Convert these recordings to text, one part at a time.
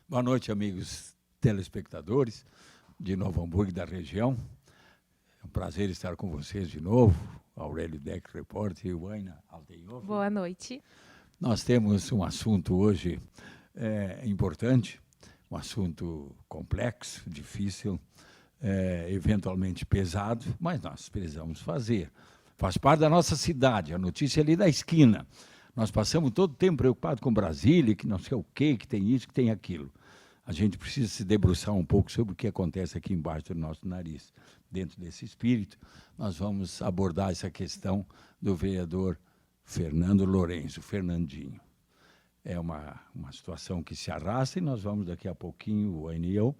Boa noite, amigos telespectadores de Novo Hamburgo e da região. É um prazer estar com vocês de novo. Aurélio Deck, repórter, e Waina Altenhoff. Boa noite. Nós temos um assunto hoje importante, um assunto complexo, difícil, eventualmente pesado, mas nós precisamos fazer. Faz parte da nossa cidade, a notícia é ali da esquina. Nós passamos todo o tempo preocupados com Brasília, que não sei o quê, que tem isso, que tem aquilo. A gente precisa se debruçar um pouco sobre o que acontece aqui embaixo do nosso nariz. Dentro desse espírito, nós vamos abordar essa questão do vereador Fernando Lourenço, Fernandinho. É uma situação que se arrasta e nós vamos, daqui a pouquinho, o Waina e eu,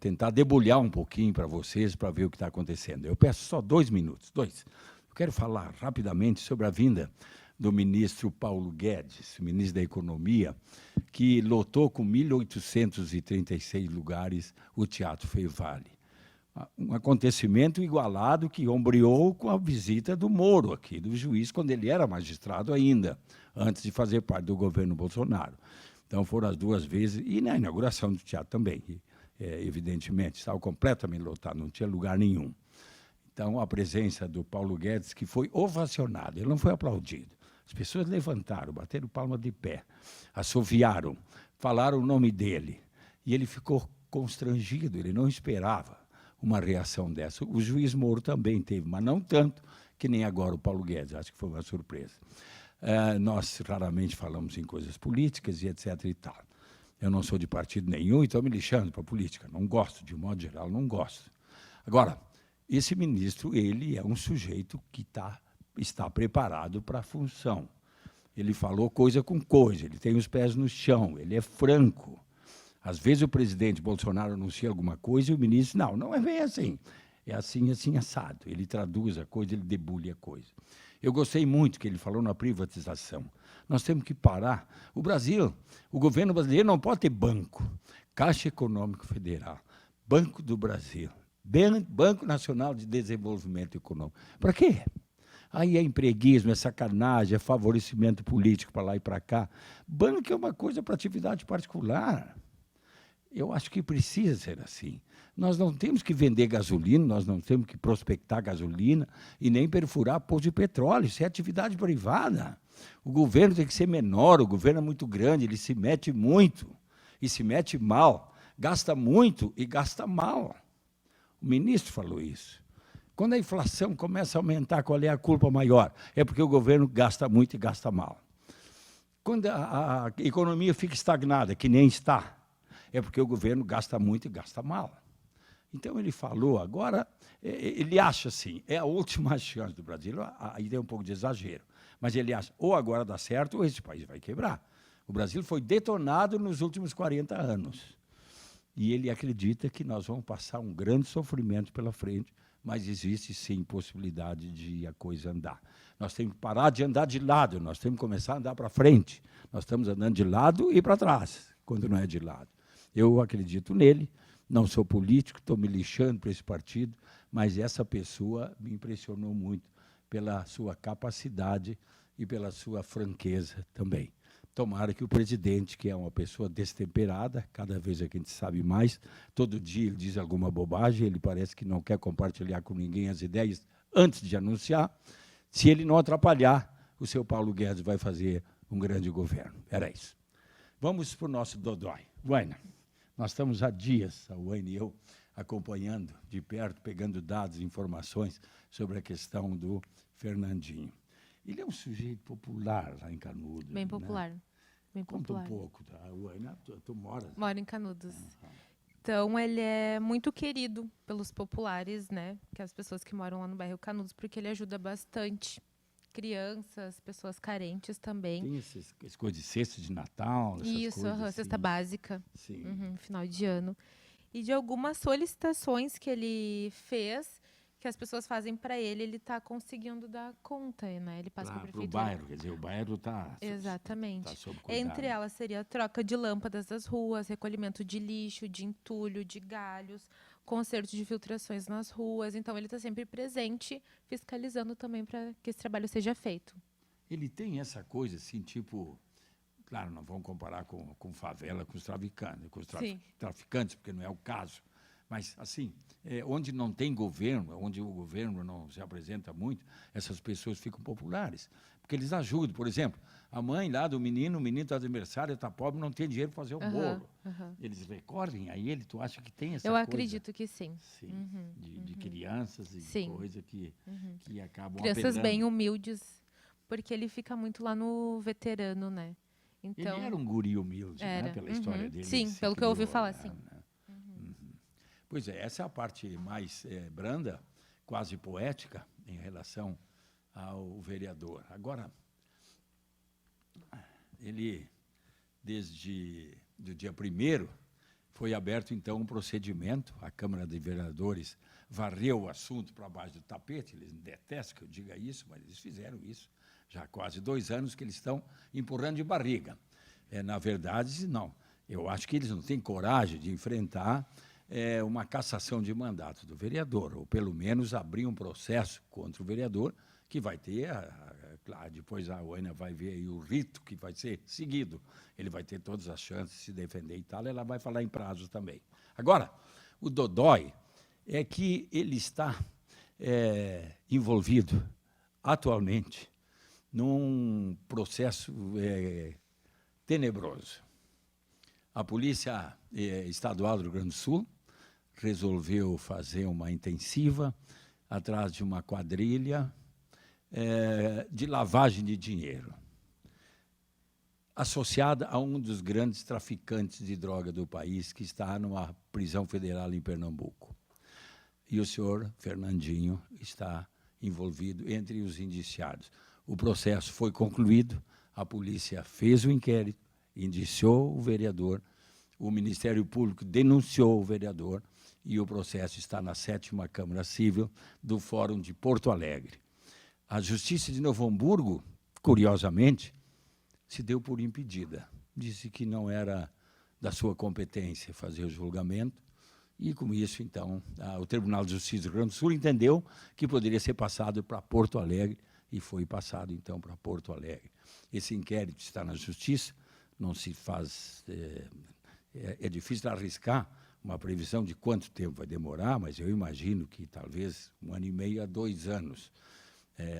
tentar debulhar um pouquinho para vocês, para ver o que está acontecendo. Eu peço só 2 minutos, 2. Eu quero falar rapidamente sobre a vinda do ministro Paulo Guedes, ministro da Economia, que lotou com 1.836 lugares o Teatro Feivale. Um acontecimento igualado que ombreou com a visita do Moro aqui, do juiz, quando ele era magistrado ainda, antes de fazer parte do governo Bolsonaro. Então, foram as 2 vezes, e na inauguração do teatro também, evidentemente, estava completamente lotado, não tinha lugar nenhum. Então, a presença do Paulo Guedes, que foi ovacionado, ele não foi aplaudido. As pessoas levantaram, bateram palma de pé, assoviaram, falaram o nome dele. E ele ficou constrangido, ele não esperava uma reação dessa. O juiz Moro também teve, mas não tanto que nem agora o Paulo Guedes. Acho que foi uma surpresa. Nós raramente falamos em coisas políticas e etc. e tal. Eu não sou de partido nenhum e estou me lixando para a política. Não gosto, de modo geral, não gosto. Agora, esse ministro, ele é um sujeito que está preparado para a função. Ele falou coisa com coisa, ele tem os pés no chão, ele é franco. Às vezes o presidente Bolsonaro anuncia alguma coisa e o ministro, não é bem assim. É assim, assim, assado. Ele traduz a coisa, ele debulha a coisa. Eu gostei muito que ele falou na privatização. Nós temos que parar. O Brasil, o governo brasileiro não pode ter banco. Caixa Econômica Federal, Banco do Brasil, Banco Nacional de Desenvolvimento Econômico. Para quê? Aí é empreguismo, é sacanagem, é favorecimento político para lá e para cá. Banco é uma coisa para atividade particular. Eu acho que precisa ser assim. Nós não temos que vender gasolina, nós não temos que prospectar gasolina e nem perfurar poço de petróleo. Isso é atividade privada. O governo tem que ser menor, o governo é muito grande, ele se mete muito e se mete mal. Gasta muito e gasta mal. O ministro falou isso. Quando a inflação começa a aumentar, qual é a culpa maior? É porque o governo gasta muito e gasta mal. Quando a economia fica estagnada, que nem está, é porque o governo gasta muito e gasta mal. Então, ele falou agora, ele acha assim, é a última chance do Brasil, aí tem um pouco de exagero, mas ele acha, ou agora dá certo, ou esse país vai quebrar. O Brasil foi detonado nos últimos 40 anos. E ele acredita que nós vamos passar um grande sofrimento pela frente, mas existe, sim, possibilidade de a coisa andar. Nós temos que parar de andar de lado, nós temos que começar a andar para frente. Nós estamos andando de lado e para trás, quando não é de lado. Eu acredito nele, não sou político, estou me lixando para esse partido, mas essa pessoa me impressionou muito pela sua capacidade e pela sua franqueza também. Tomara que o presidente, que é uma pessoa destemperada, cada vez a gente sabe mais, todo dia ele diz alguma bobagem, ele parece que não quer compartilhar com ninguém as ideias antes de anunciar. Se ele não atrapalhar, o seu Paulo Guedes vai fazer um grande governo. Era isso. Vamos para o nosso Dodói. Waina, nós estamos há dias, a Waina e eu, acompanhando de perto, pegando dados, informações sobre a questão do Fernandinho. Ele é um sujeito popular lá em Canudos. Bem popular. Né? Bem popular. Conta um pouco, tá? Waina, tu mora? Moro em Canudos. Então, ele é muito querido pelos populares, né? Que as pessoas que moram lá no bairro Canudos, porque ele ajuda bastante crianças, pessoas carentes também. Tem esse coisa de cesta de Natal, essas Isso, coisas assim. cesta básica, Sim. final de ano. E de algumas solicitações que ele fez, que as pessoas fazem para ele está conseguindo dar conta, né? Ele passa para a Para o prefeitura. bairro, quer dizer, o bairro está Exatamente. sob cuidado. Entre elas seria a troca de lâmpadas das ruas, recolhimento de lixo, de entulho, de galhos, conserto de filtrações nas ruas. Então, ele está sempre presente, fiscalizando também para que esse trabalho seja feito. Ele tem essa coisa assim, tipo... Claro, não vamos comparar com favela, com os traficantes, traficantes, porque não é o caso. Mas, assim, onde não tem governo, onde o governo não se apresenta muito, essas pessoas ficam populares. Porque eles ajudam. Por exemplo, a mãe lá do menino, o menino está de aniversário, está pobre, não tem dinheiro para fazer o bolo. Eles recorrem a ele, tu acha que tem essa coisa? Eu acredito que sim. Sim, de crianças e de coisa que acabam crianças apelando. bem humildes, porque ele fica muito lá no veterano, né? Então, ele era um guri humilde, né, pela história dele. Sim, pelo que eu ouvi falar, sim. Pois é, essa é a parte mais branda, quase poética, em relação ao vereador. Agora, ele, desde o dia 1º, foi aberto, então, um procedimento. A Câmara de Vereadores varreu o assunto para baixo do tapete. Eles detestam que eu diga isso, mas eles fizeram isso. Já há quase 2 anos que eles estão empurrando de barriga. Na verdade, não. Eu acho que eles não têm coragem de enfrentar uma cassação de mandato do vereador, ou pelo menos abrir um processo contra o vereador, que vai ter, claro, depois a Oana vai ver aí o rito que vai ser seguido. Ele vai ter todas as chances de se defender e tal, ela vai falar em prazos também. Agora, o dodói é que ele está envolvido atualmente num processo tenebroso. A Polícia Estadual do Rio Grande do Sul resolveu fazer uma intensiva atrás de uma quadrilha de lavagem de dinheiro, associada a um dos grandes traficantes de droga do país, que está numa prisão federal em Pernambuco. E o senhor Fernandinho está envolvido entre os indiciados. O processo foi concluído, a polícia fez o inquérito, indiciou o vereador, o Ministério Público denunciou o vereador e o processo está na 7ª Câmara Civil do Fórum de Porto Alegre. A Justiça de Novo Hamburgo, curiosamente, se deu por impedida. Disse que não era da sua competência fazer o julgamento e, com isso, então, o Tribunal de Justiça do Rio Grande do Sul entendeu que poderia ser passado para Porto Alegre e foi passado, então, para Porto Alegre. Esse inquérito está na Justiça, não se faz... É difícil arriscar uma previsão de quanto tempo vai demorar, mas eu imagino que talvez 1 ano e meio a 2 anos.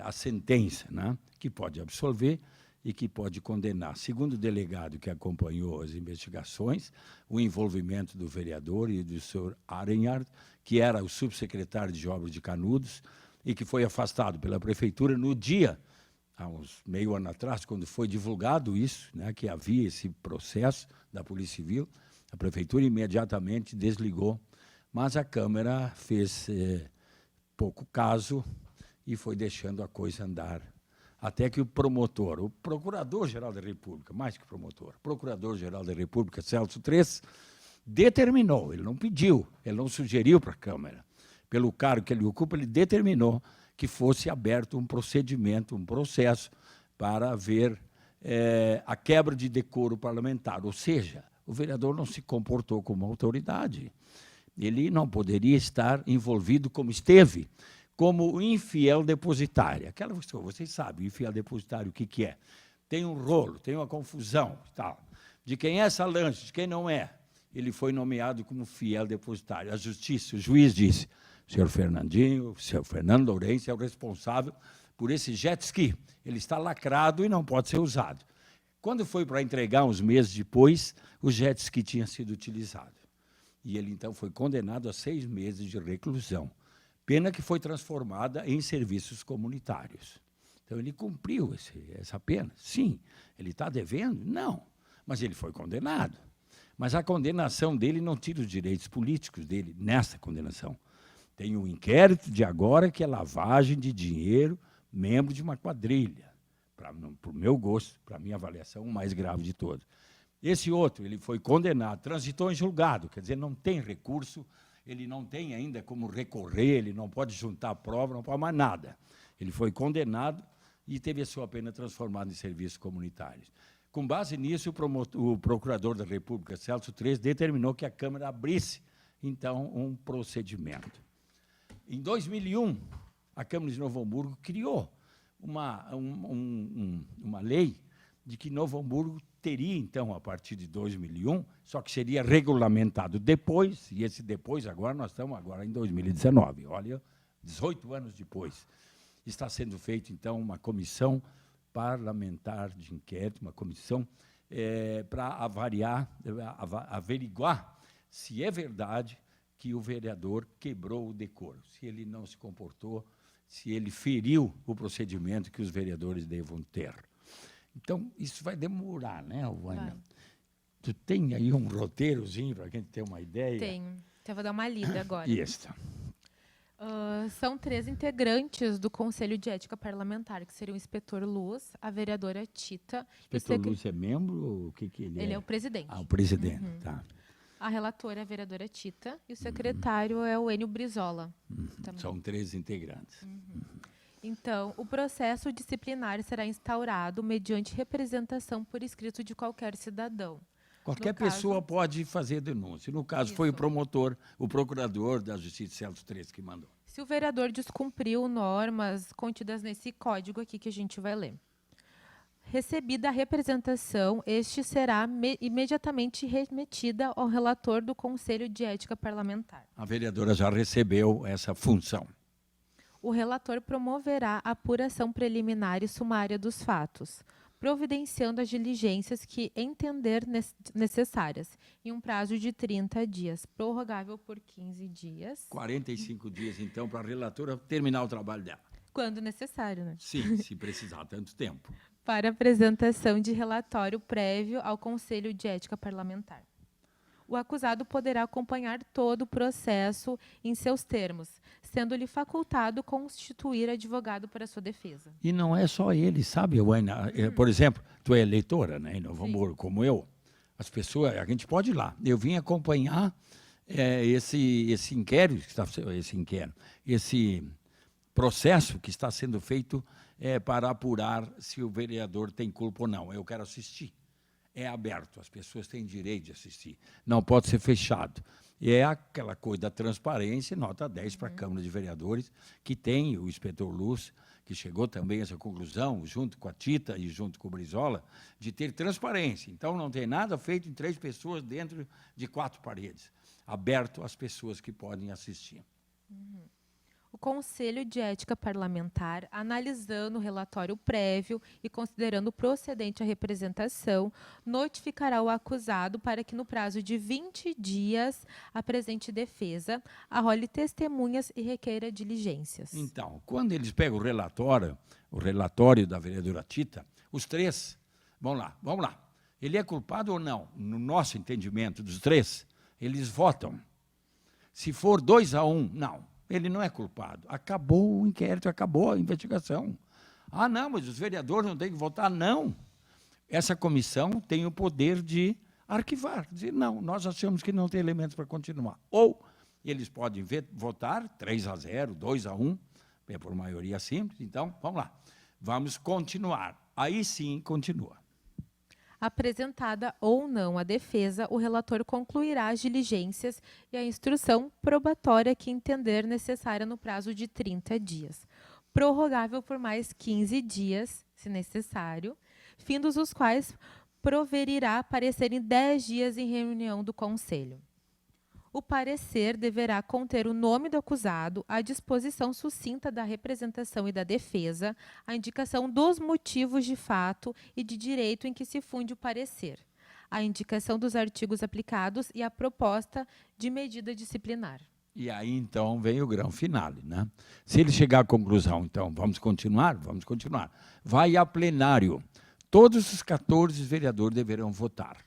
A sentença, né, que pode absolver e que pode condenar. Segundo o delegado que acompanhou as investigações, o envolvimento do vereador e do senhor Arenhard, que era o subsecretário de Obras de Canudos e que foi afastado pela prefeitura no dia, há uns meio ano atrás, quando foi divulgado isso, né, que havia esse processo da Polícia Civil, a prefeitura imediatamente desligou, mas a Câmara fez pouco caso e foi deixando a coisa andar. Até que o promotor, o Procurador-Geral da República, mais que promotor, Procurador-Geral da República, Celso Três, determinou, ele não pediu, ele não sugeriu para a Câmara, pelo cargo que ele ocupa, ele determinou que fosse aberto um procedimento, um processo, para ver a quebra de decoro parlamentar. Ou seja, o vereador não se comportou como autoridade. Ele não poderia estar envolvido como esteve, como infiel depositário. Aquela pessoa, vocês sabem, infiel depositário, o que é? Tem um rolo, tem uma confusão, tal. De quem é essa lanche, de quem não é. Ele foi nomeado como fiel depositário. A justiça, o juiz disse, senhor Fernandinho, o senhor Fernando Lourenço é o responsável por esse jet ski. Ele está lacrado e não pode ser usado. Quando foi para entregar, uns meses depois, o jet ski tinha sido utilizado. E ele, então, foi condenado a 6 meses de reclusão. Pena que foi transformada em serviços comunitários. Então, ele cumpriu essa pena. Sim. Ele está devendo? Não. Mas ele foi condenado. Mas a condenação dele não tira os direitos políticos dele nessa condenação. Tem um inquérito de agora que é lavagem de dinheiro membro de uma quadrilha, para o meu gosto, para a minha avaliação, o mais grave de todos. Esse outro, ele foi condenado, transitou em julgado, quer dizer, não tem recurso, ele não tem ainda como recorrer, ele não pode juntar prova, não pode mais nada. Ele foi condenado e teve a sua pena transformada em serviços comunitários. Com base nisso, o procurador da República, Celso Tres, determinou que a Câmara abrisse, então, um procedimento. Em 2001, a Câmara de Novo Hamburgo criou uma lei de que Novo Hamburgo teria, então, a partir de 2001, só que seria regulamentado depois, e esse depois, agora nós estamos agora em 2019, olha, 18 anos depois. Está sendo feita, então, uma comissão parlamentar de inquérito, uma comissão para averiguar se é verdade que o vereador quebrou o decoro, se ele não se comportou, se ele feriu o procedimento que os vereadores devam ter. Então, isso vai demorar, né, Vânia? Tu tem aí um roteirozinho para a gente ter uma ideia? Tenho. Então, eu vou dar uma lida agora. Isso. São 3 integrantes do Conselho de Ética Parlamentar, que seriam o inspetor Luz, a vereadora Tita... O inspetor Luz é membro? O que ele é? Ele é o presidente. Ah, o presidente, tá. A relatora é a vereadora Tita e o secretário é o Enio Brizola. São 3 integrantes. Então, o processo disciplinar será instaurado mediante representação por escrito de qualquer cidadão. Qualquer pessoa pode fazer denúncia. No caso, foi o promotor, o procurador da Justiça, Celso Tres, que mandou. Se o vereador descumpriu normas contidas nesse código aqui que a gente vai ler. Recebida a representação, este será imediatamente remetida ao relator do Conselho de Ética Parlamentar. A vereadora já recebeu essa função. O relator promoverá a apuração preliminar e sumária dos fatos, providenciando as diligências que entender necessárias, em um prazo de 30 dias, prorrogável por 15 dias. 45 dias, então, para a relatora terminar o trabalho dela. Quando necessário, né? Sim, se precisar tanto tempo. Para apresentação de relatório prévio ao Conselho de Ética Parlamentar. O acusado poderá acompanhar todo o processo em seus termos, sendo-lhe facultado constituir advogado para sua defesa. E não é só ele, sabe, Wayna? Por exemplo, tu é eleitora, né, em Novo Hamburgo, como eu. As pessoas, a gente pode ir lá. Eu vim acompanhar esse inquérito, esse processo que está sendo feito para apurar se o vereador tem culpa ou não. Eu quero assistir. É aberto, as pessoas têm direito de assistir. Não pode ser fechado. E é aquela coisa da transparência, nota 10 para a Câmara de Vereadores, que tem o inspetor Luz, que chegou também a essa conclusão, junto com a Tita e junto com o Brizola, de ter transparência. Então, não tem nada feito em 3 pessoas dentro de 4 paredes. Aberto às pessoas que podem assistir. O Conselho de Ética Parlamentar, analisando o relatório prévio e considerando procedente a representação, notificará o acusado para que, no prazo de 20 dias, apresente defesa, arrole testemunhas e requeira diligências. Então, quando eles pegam o relatório da vereadora Tita, os 3, vamos lá. Ele é culpado ou não? No nosso entendimento dos 3, eles votam. Se for 2-1, não. Ele não é culpado. Acabou o inquérito, acabou a investigação. Ah, não, mas os vereadores não têm que votar? Não. Essa comissão tem o poder de arquivar, dizer, não, nós achamos que não tem elementos para continuar. Ou eles podem votar 3-0, 2-1, por maioria simples. Então, vamos lá. Vamos continuar. Aí sim, continua. Apresentada ou não a defesa, o relator concluirá as diligências e a instrução probatória que entender necessária no prazo de 30 dias, prorrogável por mais 15 dias, se necessário, findos os quais proverirá parecer em 10 dias em reunião do Conselho. O parecer deverá conter o nome do acusado, a disposição sucinta da representação e da defesa, a indicação dos motivos de fato e de direito em que se funde o parecer, a indicação dos artigos aplicados e a proposta de medida disciplinar. E aí, então, vem o grão finale, né? Se ele chegar à conclusão, então, vamos continuar? Vamos continuar. Vai a plenário. Todos os 14 vereadores deverão votar.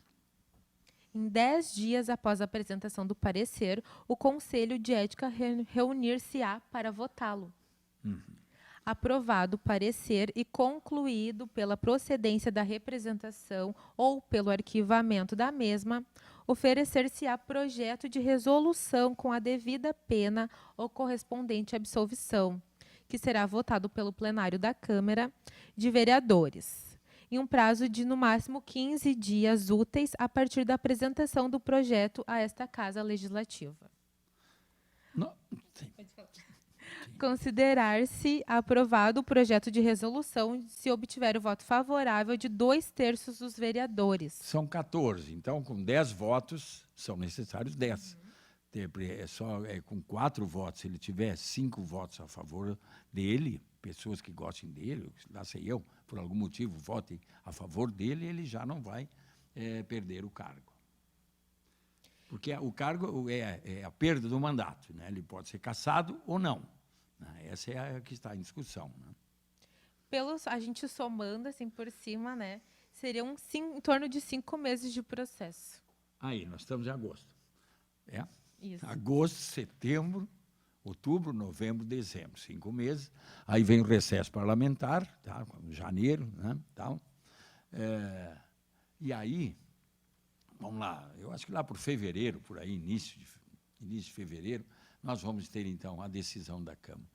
Em 10 dias após a apresentação do parecer, o Conselho de Ética reunir-se-á para votá-lo. aprovado o parecer e concluído pela procedência da representação ou pelo arquivamento da mesma, oferecer-se-á projeto de resolução com a devida pena ou correspondente absolvição, que será votado pelo plenário da Câmara de Vereadores, em um prazo de, no máximo, 15 dias úteis a partir da apresentação do projeto a esta Casa Legislativa. Não, sim. Considerar-se aprovado o projeto de resolução se obtiver o voto favorável de 2/3 dos vereadores. São 14, então com 10 votos são necessários 10. Com 4 votos, se ele tiver 5 votos a favor dele, pessoas que gostem dele, lá sei eu, por algum motivo votem a favor dele, ele já não vai perder o cargo. Porque o cargo é a perda do mandato, né? Ele pode ser cassado ou não. Essa é a que está em discussão, né? A gente somando assim por cima, né, seriam em torno de 5 meses de processo. Aí, nós estamos em agosto. Isso. Agosto, setembro, outubro, novembro, dezembro, 5 meses. Aí vem o recesso parlamentar, tá? Janeiro, né? Tal. E aí, vamos lá, eu acho que lá por fevereiro, por aí, início de fevereiro, nós vamos ter, então, a decisão da Câmara.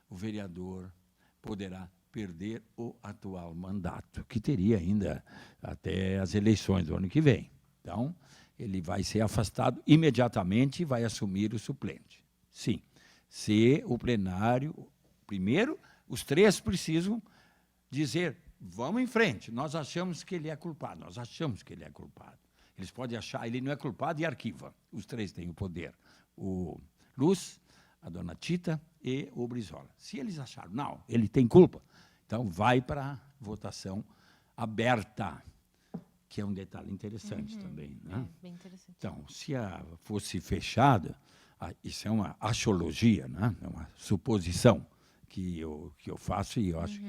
O vereador poderá perder o atual mandato, que teria ainda até as eleições do ano que vem. Então, ele vai ser afastado imediatamente e vai assumir o suplente. Sim, se o plenário... Primeiro, os 3 precisam dizer, vamos em frente, nós achamos que ele é culpado, Eles podem achar, ele não é culpado e arquiva. Os 3 têm o poder. O Luz, a dona Tita e o Brizola. Se eles acharam, não, ele tem culpa, então vai para a votação aberta, que é um detalhe interessante também. Né? Bem interessante. Então, se fosse fechada, isso é uma axiologia, né? É uma suposição que eu faço e eu acho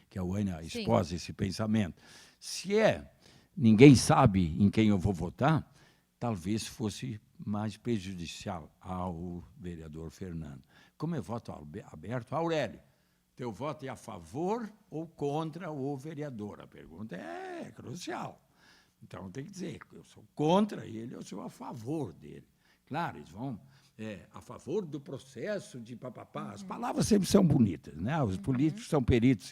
que a Wânia expôs esse pensamento. Se ninguém sabe em quem eu vou votar, talvez fosse mais prejudicial ao vereador Fernando. Como é voto aberto, Aurélio, teu voto é a favor ou contra o vereador? A pergunta é crucial. Então, tem que dizer, eu sou contra ele, eu sou a favor dele. Claro, eles vão a favor do processo de papapá. As palavras sempre são bonitas, né? Os políticos são peritos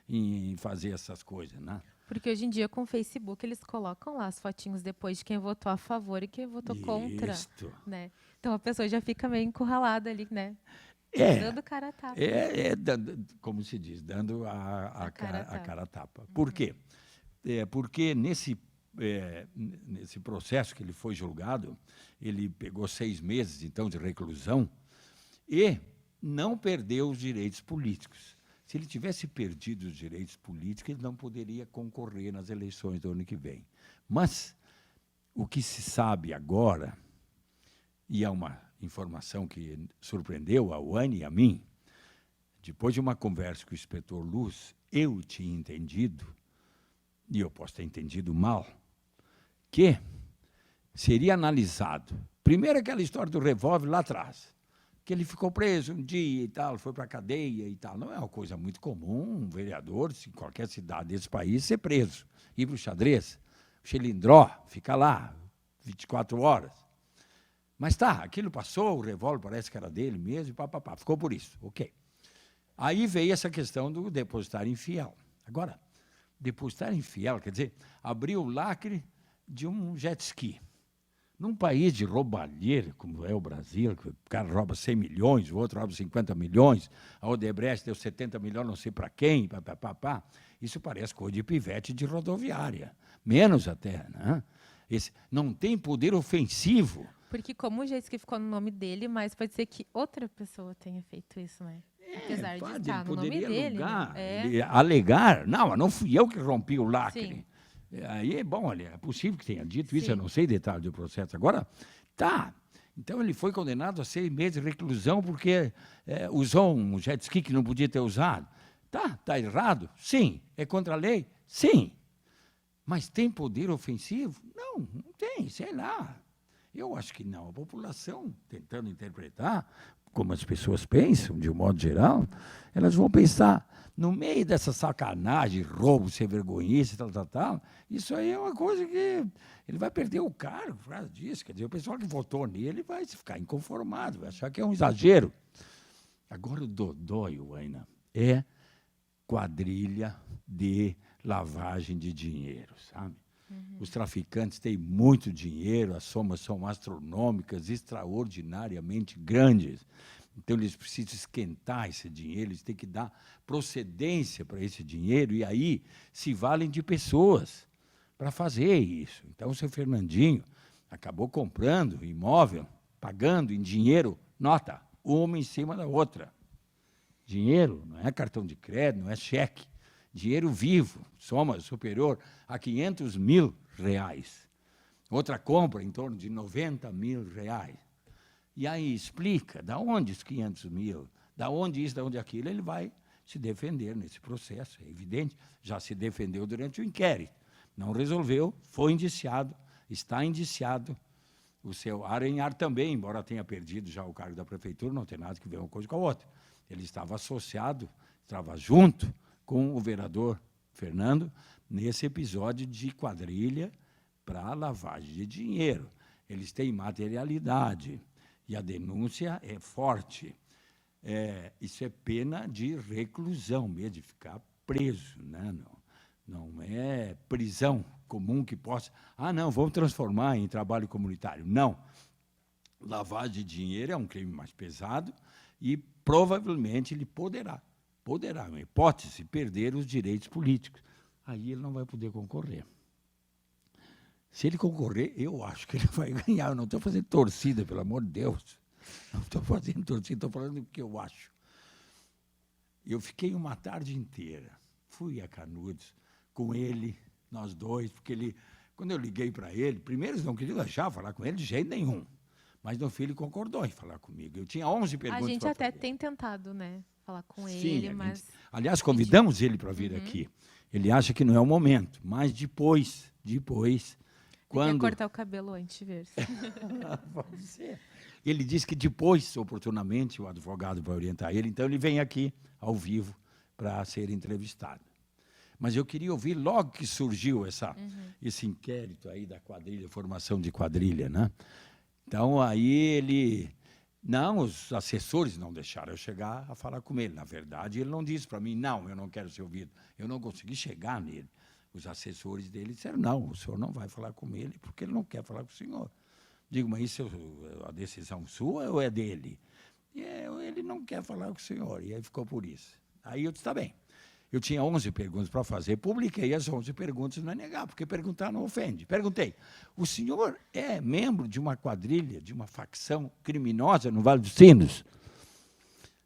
em fazer essas coisas, né? Porque hoje em dia, com o Facebook, eles colocam lá as fotinhos depois de quem votou a favor e quem votou contra. Né? Então, a pessoa já fica meio encurralada ali, né? Dando cara a tapa. Como se diz, dando a cara a tapa. Por quê? Porque nesse processo que ele foi julgado, ele pegou 6 meses, então, de reclusão e não perdeu os direitos políticos. Se ele tivesse perdido os direitos políticos, ele não poderia concorrer nas eleições do ano que vem. Mas o que se sabe agora, e é uma informação que surpreendeu a Wânia e a mim, depois de uma conversa com o inspetor Luz, eu tinha entendido, e eu posso ter entendido mal, que seria analisado, primeiro aquela história do revólver lá atrás, que ele ficou preso um dia e tal, foi para a cadeia e tal. Não é uma coisa muito comum um vereador, em qualquer cidade desse país, ser preso. Ir para o xadrez, o Xilindró, fica lá 24 horas. Mas tá, aquilo passou, o revólver parece que era dele mesmo, e ficou por isso, ok. Aí veio essa questão do depositário infiel. Agora, depositário infiel, quer dizer, abriu o lacre de um jet ski. Num país de roubalheira, como é o Brasil, que o cara rouba 100 milhões, o outro rouba 50 milhões, a Odebrecht deu 70 milhões, não sei para quem, isso parece coisa de pivete de rodoviária. Menos até, né? Não tem poder ofensivo. Porque como o jet ski ficou no nome dele, mas pode ser que outra pessoa tenha feito isso, né? Apesar de estar no nome dele. Alegar, não fui eu que rompi o lacre. Sim. Aí, bom, olha, é possível que tenha dito isso, eu não sei detalhes do processo. Agora, então ele foi condenado a 6 meses de reclusão porque usou um jet ski que não podia ter usado. Tá errado? Sim. É contra a lei? Sim. Mas tem poder ofensivo? Não tem, sei lá. Eu acho que não. A população, tentando interpretar, como as pessoas pensam, de um modo geral, elas vão pensar, no meio dessa sacanagem, roubo, sem vergonhice, tal, isso aí é uma coisa que ele vai perder o cargo por causa disso. Quer dizer, o pessoal que votou nele vai ficar inconformado, vai achar que é um exagero. Agora, o dodói, Uaina, é quadrilha de lavagem de dinheiro, sabe? Os traficantes têm muito dinheiro, as somas são astronômicas, extraordinariamente grandes. Então, eles precisam esquentar esse dinheiro, eles têm que dar procedência para esse dinheiro, e aí se valem de pessoas para fazer isso. Então, o seu Fernandinho acabou comprando imóvel, pagando em dinheiro, nota, uma em cima da outra. Dinheiro, não é cartão de crédito, não é cheque. Dinheiro vivo, soma superior a R$500 mil. Outra compra em torno de R$90 mil. E aí explica, da onde os 500 mil, da onde isso, da onde aquilo, ele vai se defender nesse processo, é evidente. Já se defendeu durante o inquérito, não resolveu, foi indiciado, está indiciado. O seu Aranhar também, embora tenha perdido já o cargo da prefeitura, não tem nada que ver uma coisa com a outra. Ele estava associado, estava junto com o vereador Fernando nesse episódio de quadrilha para lavagem de dinheiro. Eles têm materialidade e a denúncia é forte. Isso é pena de reclusão mesmo, de ficar preso, né? Não é prisão comum que possa... não, vamos transformar em trabalho comunitário. Não. Lavagem de dinheiro é um crime mais pesado e provavelmente ele poderá, uma hipótese, perder os direitos políticos. Aí ele não vai poder concorrer. Se ele concorrer, eu acho que ele vai ganhar. Eu não estou fazendo torcida, pelo amor de Deus. Não estou fazendo torcida, estou falando o que eu acho. Eu fiquei uma tarde inteira, fui a Canudos com ele, nós dois, porque ele, quando eu liguei para ele, primeiro eles não queriam deixar falar com ele de jeito nenhum, mas no fim ele concordou em falar comigo. Eu tinha 11 perguntas. A gente até tem tentado, né, falar com ele, mas... Aliás, convidamos ele para vir aqui. Ele acha que não é o momento, mas depois, quando... Quer cortar o cabelo antes de ver. Pode ser. Ele disse que depois, oportunamente, o advogado vai orientar ele, então ele vem aqui, ao vivo, para ser entrevistado. Mas eu queria ouvir, logo que surgiu esse inquérito aí da quadrilha, formação de quadrilha, né? Então, aí ele... Não, os assessores não deixaram eu chegar a falar com ele. Na verdade, ele não disse para mim, não, eu não quero ser ouvido. Eu não consegui chegar nele. Os assessores dele disseram, não, o senhor não vai falar com ele, porque ele não quer falar com o senhor. Digo, mas isso é a decisão sua ou é dele? E ele não quer falar com o senhor, e aí ficou por isso. Aí eu disse, tá bem. Eu tinha 11 perguntas para fazer, publiquei as 11 perguntas, não é negar, porque perguntar não ofende. Perguntei, o senhor é membro de uma quadrilha, de uma facção criminosa no Vale dos Sinos?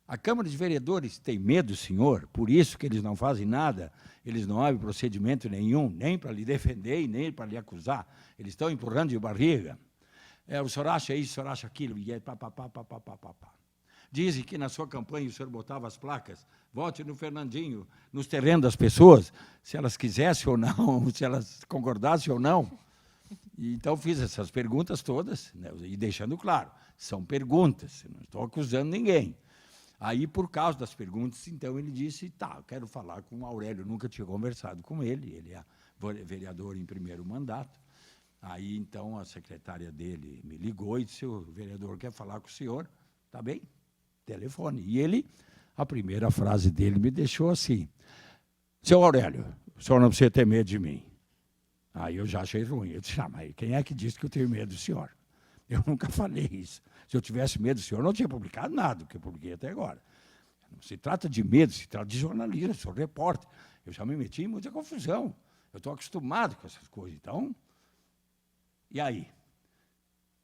A Câmara de Vereadores tem medo, senhor, por isso que eles não fazem nada, eles não abrem procedimento nenhum, nem para lhe defender, nem para lhe acusar. Eles estão empurrando de barriga. O senhor acha isso, o senhor acha aquilo, e aí pá. Dizem que na sua campanha o senhor botava as placas, vote no Fernandinho, nos terrenos das pessoas, se elas quisessem ou não, se elas concordassem ou não. E, então, fiz essas perguntas todas, né, e deixando claro, são perguntas, não estou acusando ninguém. Aí, por causa das perguntas, então, ele disse, tá, eu quero falar com o Aurélio, nunca tinha conversado com ele é vereador em primeiro mandato. Aí, então, a secretária dele me ligou e disse, o vereador quer falar com o senhor, tá bem? Telefone. E ele, a primeira frase dele me deixou assim, seu Aurélio, o senhor não precisa ter medo de mim. Aí eu já achei ruim. Eu disse, mas quem é que disse que eu tenho medo do senhor? Eu nunca falei isso. Se eu tivesse medo do senhor, eu não tinha publicado nada, que eu publiquei até agora. Não se trata de medo, se trata de jornalismo, eu sou repórter. Eu já me meti em muita confusão. Eu estou acostumado com essas coisas. Então, e aí?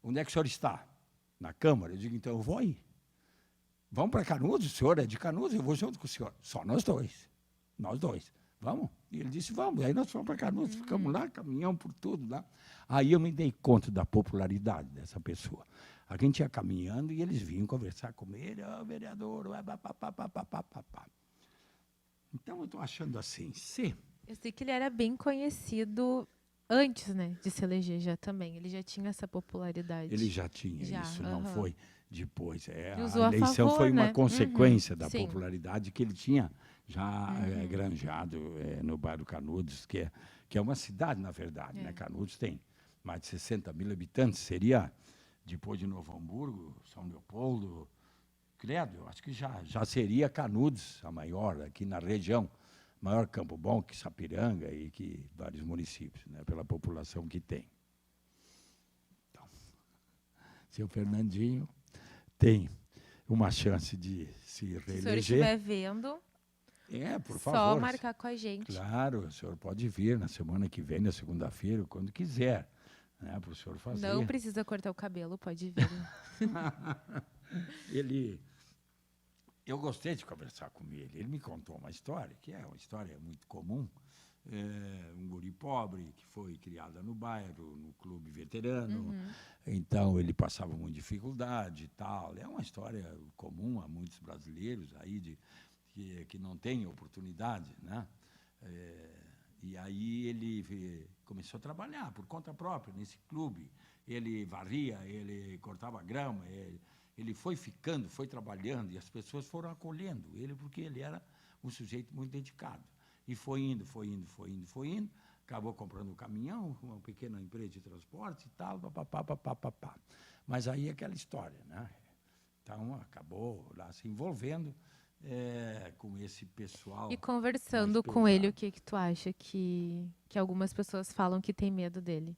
Onde é que o senhor está? Na Câmara? Eu digo, então eu vou aí. Vamos para Canudos, o senhor é de Canudos, eu vou junto com o senhor. Só nós dois. Vamos? E ele disse, vamos. Aí nós fomos para Canudos, ficamos lá, caminhamos por tudo lá. Aí eu me dei conta da popularidade dessa pessoa. A gente ia caminhando e eles vinham conversar com ele, vereador, pá. Então eu estou achando assim, Eu sei que ele era bem conhecido antes, né, de se eleger já também. Ele já tinha essa popularidade. Ele já tinha isso, não aham. foi depois. E A usou a eleição favor, foi uma né? consequência da Sim. popularidade que ele tinha já granjeado no bairro Canudos, que é uma cidade, na verdade. Né? Canudos tem mais de 60 mil habitantes. Seria, depois de Novo Hamburgo, São Leopoldo, credo, eu acho que já seria Canudos a maior aqui na região. Maior Campo Bom que Sapiranga e que vários municípios, né? Pela população que tem. Então, seu Fernandinho tem uma chance de se Se o senhor reeleger. estiver vendo, Por só favor. marcar com a gente. Claro, o senhor pode vir na semana que vem, na segunda-feira, quando quiser, né, para o senhor fazer. Não precisa cortar o cabelo, pode vir. Eu gostei de conversar com ele. Ele me contou uma história, que é uma história muito comum. Um guri pobre que foi criado no bairro, no clube veterano. Então, ele passava muita dificuldade e tal. É uma história comum a muitos brasileiros aí que não têm oportunidade, né? E aí ele começou a trabalhar por conta própria nesse clube. Ele varria, ele cortava grama, ele foi ficando, foi trabalhando, e as pessoas foram acolhendo ele, porque ele era um sujeito muito dedicado. E foi indo, acabou comprando um caminhão, uma pequena empresa de transporte e tal, papapá. Mas aí aquela história, né? Então, acabou lá se envolvendo com esse pessoal. E conversando com ele, o que tu acha que algumas pessoas falam que tem medo dele?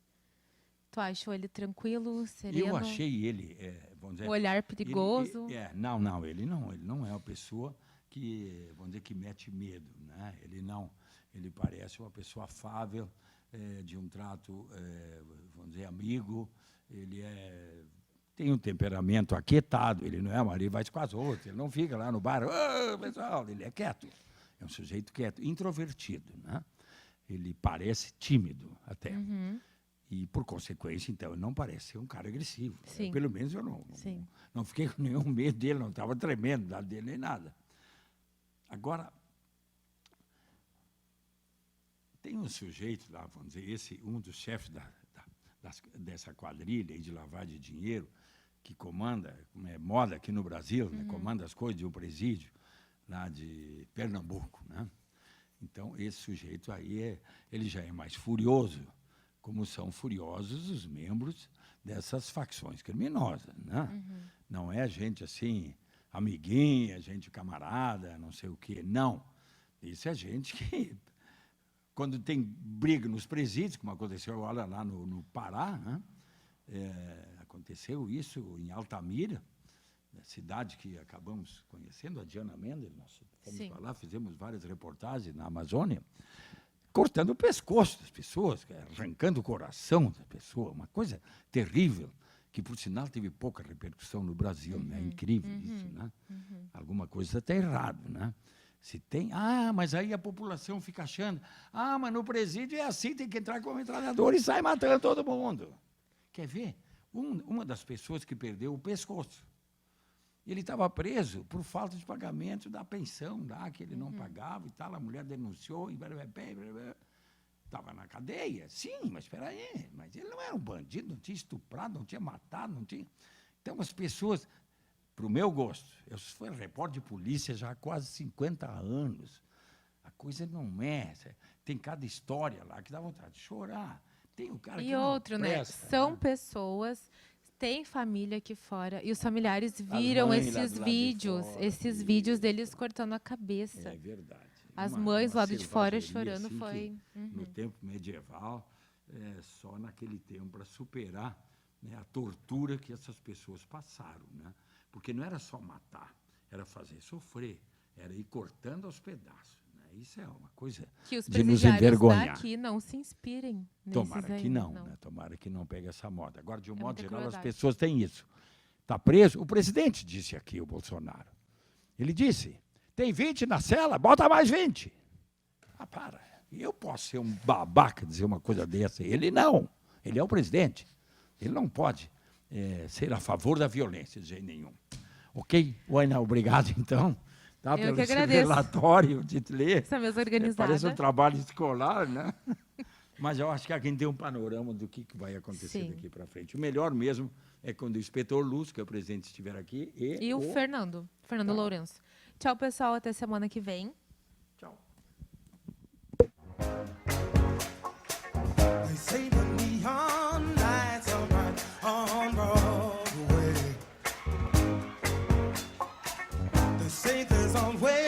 Tu achou ele tranquilo, sereno? Eu achei ele, vamos dizer... Um olhar perigoso? Ele não é uma pessoa que, vamos dizer, que mete medo, né? Ele parece uma pessoa afável, de um trato, vamos dizer, amigo. Ele tem um temperamento aquietado, ele não é marido, vai com as outras, ele não fica lá no bar, pessoal, ele é quieto. É um sujeito quieto, introvertido, né? Ele parece tímido até. E, por consequência, então, ele não parece ser um cara agressivo. Pelo menos eu não fiquei com nenhum medo dele, não estava tremendo do lado dele nem nada. Agora, tem um sujeito lá, vamos dizer, um dos chefes dessa quadrilha de lavagem de dinheiro, que comanda, moda aqui no Brasil, né, comanda as coisas de um presídio lá de Pernambuco, né? Então, esse sujeito aí, ele já é mais furioso, como são furiosos os membros dessas facções criminosas, né? Não é gente assim, amiguinha, gente camarada, não sei o quê, não. Isso é gente que, quando tem briga nos presídios, como aconteceu agora lá no Pará, né? Aconteceu isso em Altamira, cidade que acabamos conhecendo, a Diana Mendes, nós fomos para lá, fizemos várias reportagens na Amazônia, cortando o pescoço das pessoas, arrancando o coração da pessoa, uma coisa terrível, que, por sinal, teve pouca repercussão no Brasil, né? É incrível isso, né? Alguma coisa está errada, né? Se tem, mas aí a população fica achando, mas no presídio é assim, tem que entrar como metralhador e sai matando todo mundo. Quer ver? Uma das pessoas que perdeu o pescoço, ele estava preso por falta de pagamento da pensão lá, que ele não pagava e tal, a mulher denunciou, e estava na cadeia. Sim, mas espera aí, mas ele não era um bandido, não tinha estuprado, não tinha matado, não tinha... Então, as pessoas, para o meu gosto, eu fui repórter de polícia já há quase 50 anos, a coisa não é... Tem cada história lá que dá vontade de chorar. Tem o cara que outro, não presta, né? São né? pessoas, têm família aqui fora, e os familiares viram esses vídeos deles cortando a cabeça. É verdade. As mães lá de fora selvageria, chorando assim, foi... No tempo medieval, só naquele tempo, para superar, né, a tortura que essas pessoas passaram, né? Porque não era só matar, era fazer sofrer, era ir cortando aos pedaços. Isso é uma coisa que os de nos envergonhar. Daqui não se inspirem nesses Tomara que não, não. Né? Tomara que não pegue essa moda. Agora, de um modo geral, crueldade. as pessoas têm isso. Está preso? O presidente disse aqui, o Bolsonaro. Ele disse, tem 20 na cela, bota mais 20. Para. Eu posso ser um babaca dizer uma coisa dessa. Ele não. Ele é o presidente. Ele não pode ser a favor da violência de jeito nenhum. Ok? Waina, obrigado, então. Tá, eu pelo que agradeço. relatório de ler. Essa mesa organizada. Parece um trabalho escolar, né? Mas eu acho que aqui tem um panorama do que vai acontecer Sim. daqui para frente. O melhor mesmo é quando o inspetor Lúcio, que é o presidente, estiver aqui, E o Fernando Tá. Lourenço. Tchau, pessoal, até semana que vem. Tchau. They say the neon lights are bright on Broadway. They say there's always